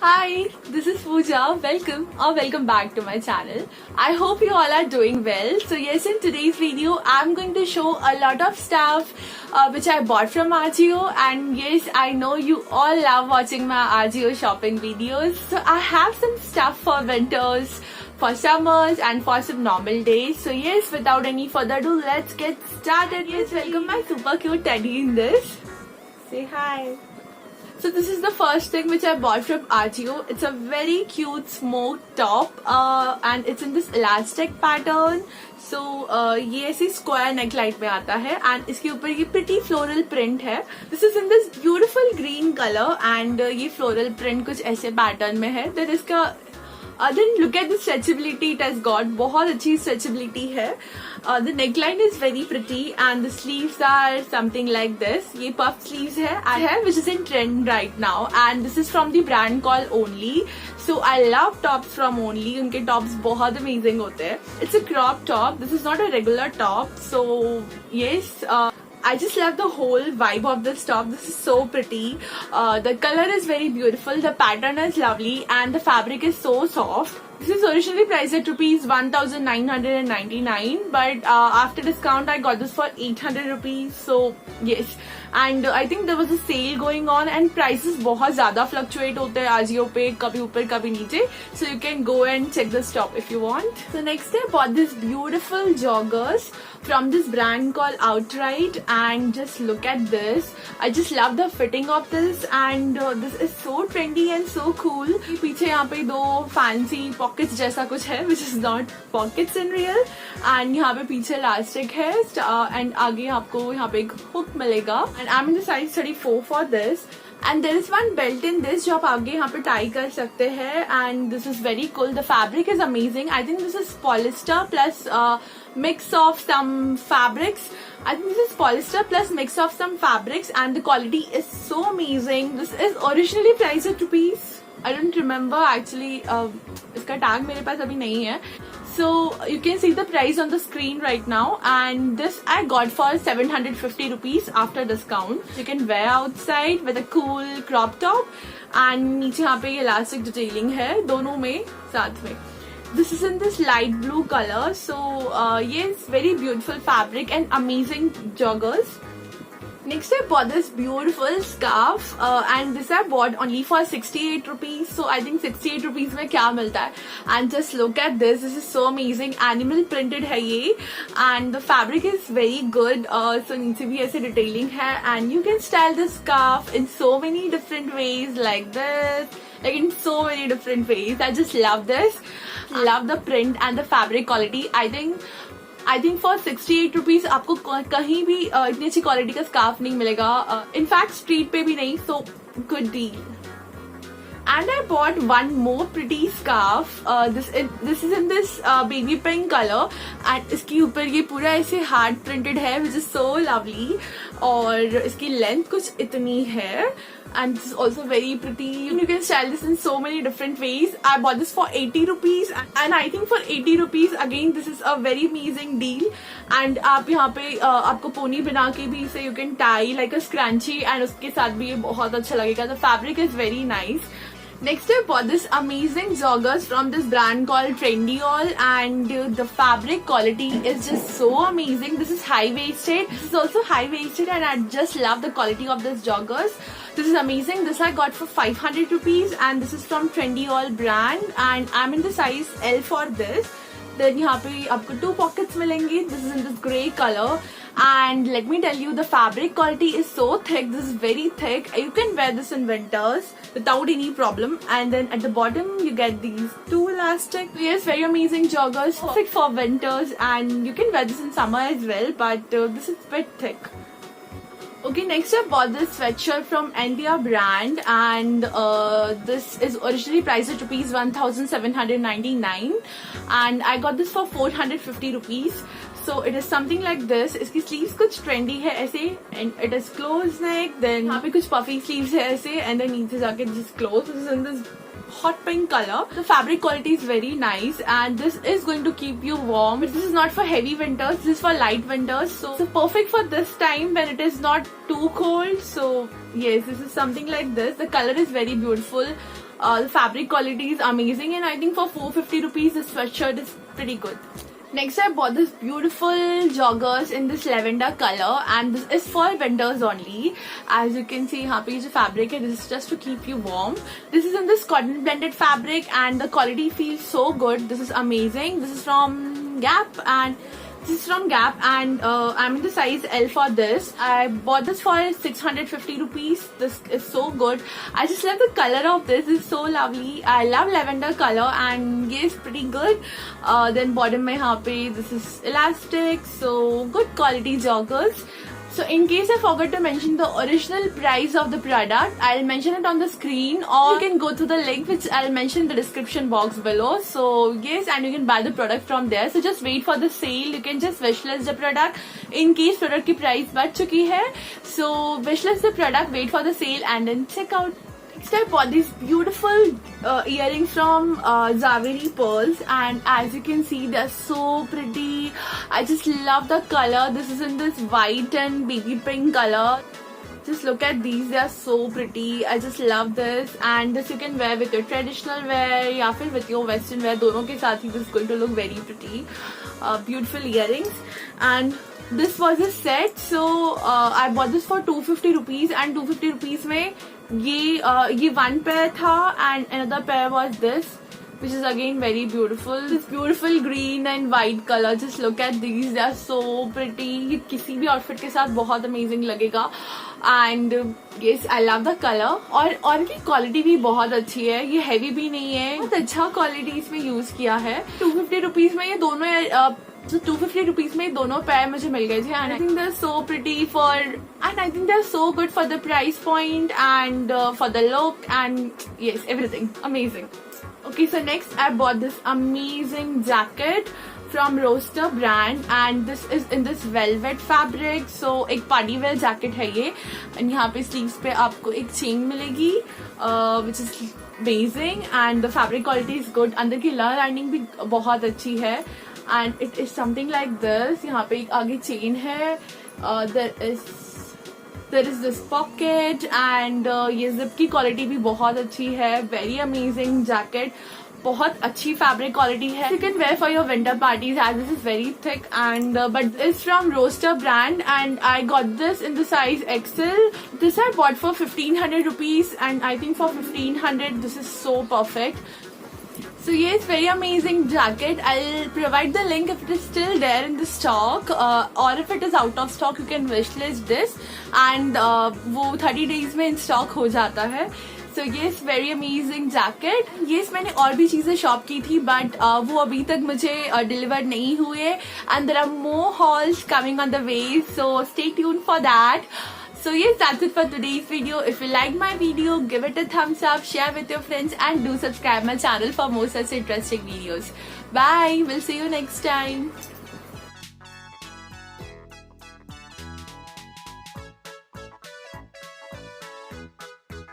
Hi, this is Pooja. Welcome back to my channel. I hope you all are doing well. So yes, in today's video, I'm going to show a lot of stuff which I bought from Ajio. And yes, I know you all love watching my Ajio shopping videos. So I have some stuff for winters, for summers and for some normal days. So yes, without any further ado, let's get started. Yes, welcome my super cute teddy in this. Say hi. So this is the first thing which I bought from Ajio. It's a very cute smoked top and it's in this elastic pattern. So ये ऐसी square neckline में आता है and इसके ऊपर ये pretty floral print है. This is in this beautiful green color and ये floral print कुछ ऐसे pattern में है. Then इसका then look at the stretchability it has got. बहुत अच्छी stretchability है. The neckline is very pretty and the sleeves are something like this. ये puff sleeves है which is in trend right now and this is from the brand called Only. So I love tops from Only. उनके tops बहुत amazing होते हैं. It's a crop top. This is not a regular top. So yes. I just love the whole vibe of this top. This is so pretty. The color is very beautiful. The pattern is lovely and the fabric is so soft. This is originally priced at rupees 1999 but after discount I got this for 800 rupees. So yes, and I think there was a sale going on and prices बहुत ज़्यादा fluctuate होते हैं Ajio पे, कभी ऊपर कभी नीचे. So you can go and check this top if you want. So next I bought this beautiful joggers from this brand called Outright and just look at this. I just love the fitting of this and this is so trendy and so cool. पीछे यहाँ पे दो fancy pockets जैसा कुछ है which is not pockets in real and यहाँ पे पीछे elastic है and आगे आपको यहाँ पे एक hook मिलेगा and I'm in the size 34 for this. And there is one belt in this जो आप आगे यहाँ पे tie कर सकते हैं and this is very cool. The fabric is amazing. I think this is polyester plus mix of some fabrics. I think this is polyester plus mix of some fabrics and the quality is so amazing. This is originally priced at rupees. I don't remember actually. इसका tag मेरे पास अभी नहीं है. So you can see the price on the screen right now and this I got for 750 rupees after discount. You can wear outside with a cool crop top and नीचे यहाँ पे ये elastic detailing है दोनों में साथ में. This is in this light blue color. So yes, very beautiful fabric and amazing joggers. Next I bought this beautiful scarf and this I bought only for 68 rupees. So I think 68 rupees में क्या मिलता है and just look at this. This is so amazing. Animal printed है ये and the fabric is very good. So नीचे भी ऐसे detailing है and you can style this scarf in so many different ways like this. Like in so many different ways. I just love this. Love the print and the fabric quality. I think for 68 rupees आपको कहीं भी इतनी अच्छी quality का scarf नहीं मिलेगा. In fact street पे भी नहीं. So good deal. And I bought one more pretty scarf. This is in this baby pink color and इसके ऊपर ये पूरा ऐसे hard printed है which is so lovely और इसकी length कुछ इतनी है and this is also very pretty. You can style this in so many different ways. I bought this for 80 rupees and I think for 80 rupees again this is a very amazing deal and आप यहाँ पे आपको pony बना के भी इसे you can tie like a scrunchie and उसके साथ भी ये बहुत अच्छा लगेगा. The fabric is very nice. Next I bought this amazing joggers from this brand called Trendyol and the fabric quality is just so amazing. This is high-waisted. This is also high-waisted and I just love the quality of this joggers. This is amazing. This I got for 500 rupees and this is from Trendyol brand and I'm in the size L for this. Then यहाँ पे आपको 2 pockets मिलेंगे. This is in this grey color. And let me tell you, the fabric quality is so thick. This is very thick. You can wear this in winters without any problem. And then at the bottom you get these 2 elastic. Yes, very amazing joggers, perfect for winters and you can wear this in summer as well, but this is a bit thick. Okay, next I bought this sweatshirt from India brand and this is originally priced at rupees 1799 and I got this for 450 rupees. So it is something like this. इसकी sleeves कुछ trendy है ऐसे, and it is closed neck. Then यहाँ पे कुछ puffy sleeves है ऐसे, and then नीचे जाके this is closed. This is in this hot pink color. The fabric quality is very nice, and this is going to keep you warm. This is not for heavy winters. This is for light winters. So perfect for this time when it is not too cold. So yes, this is something like this. The color is very beautiful. The fabric quality is amazing, and I think for 450 rupees, this sweatshirt is pretty good. Next, I bought this beautiful joggers in this lavender color, and this is for winters only. As you can see, यहाँ पे जो fabric है, this is just to keep you warm. This is in this cotton blended fabric, and the quality feels so good. This is amazing. This is from Gap, and I'm in the size L for this. I bought this for 650 rupees. This is so good. I just love the color of this. It's so lovely. I love lavender color, and yes, pretty good. Then bottom में यहाँ पे this is elastic, so good quality joggers. So in case I forgot to mention the original price of the product, I'll mention it on the screen, or you can go to the link which I'll mention in the description box below. So yes, and you can buy the product from there. So just wait for the sale. You can just wishlist the product in case product की price बढ़ चुकी है. So wishlist the product, wait for the sale, and then check out. Next, I bought these beautiful earrings from Zaveri Pearls, and as you can see, they're so pretty. I just love the color. This is in this white and baby pink color. Just look at these, they are so pretty. I just love this, and this you can wear with your traditional wear या फिर with your western wear. दोनों के साथ ही this is going to look very pretty. Beautiful earrings, and this was a set. So I bought this for 250 rupees, and 250 rupees में ये one pair था, and another pair was this, which is again very beautiful. This beautiful green and white color. Just look at these, they are so pretty. ये किसी भी outfit के साथ बहुत amazing लगेगा. And yes, I love the color. और इनकी quality भी बहुत अच्छी है. ये heavy भी नहीं है. बहुत अच्छा quality इसमें use किया है. 250 rupees में ये दोनों So 250 rupees में दोनों पैर मुझे मिल गए थे, and I think they're so pretty and I think they're so good for the price point and for the look, and yes, everything amazing. Okay, so next I bought this amazing jacket from Roaster brand, and this is in this velvet fabric. So एक party wear jacket है ये, and यहाँ पे sleeves पे आपको एक chain मिलेगी, which is amazing, and the fabric quality is good. अंदर की lining भी बहुत अच्छी है, and it is something like this. यहाँ पे एक आगे chain है, there is this pocket, and ये zip की quality भी बहुत अच्छी है. Very amazing jacket. बहुत अच्छी fabric quality है. You can wear for your winter parties, as this is very thick, and but it's from Roaster brand, and I got this in the size XL. This I bought for 1500 rupees, and I think for 1500 this is so perfect. So yes, very amazing jacket. I'll provide the link if it is still there in the stock, or if it is out of stock, you can wishlist this, and वो 30 days में in stock हो जाता है. So yes, very amazing jacket. Yes, मैंने और भी चीजें shop की थी, but वो अभी तक मुझे डिलीवर नहीं हुए, and there are more hauls coming on the way, so stay tuned for that. So yes, that's it for today's video. If you liked my video, give it a thumbs up, share with your friends, and do subscribe my channel for more such interesting videos. Bye. We'll see you next time.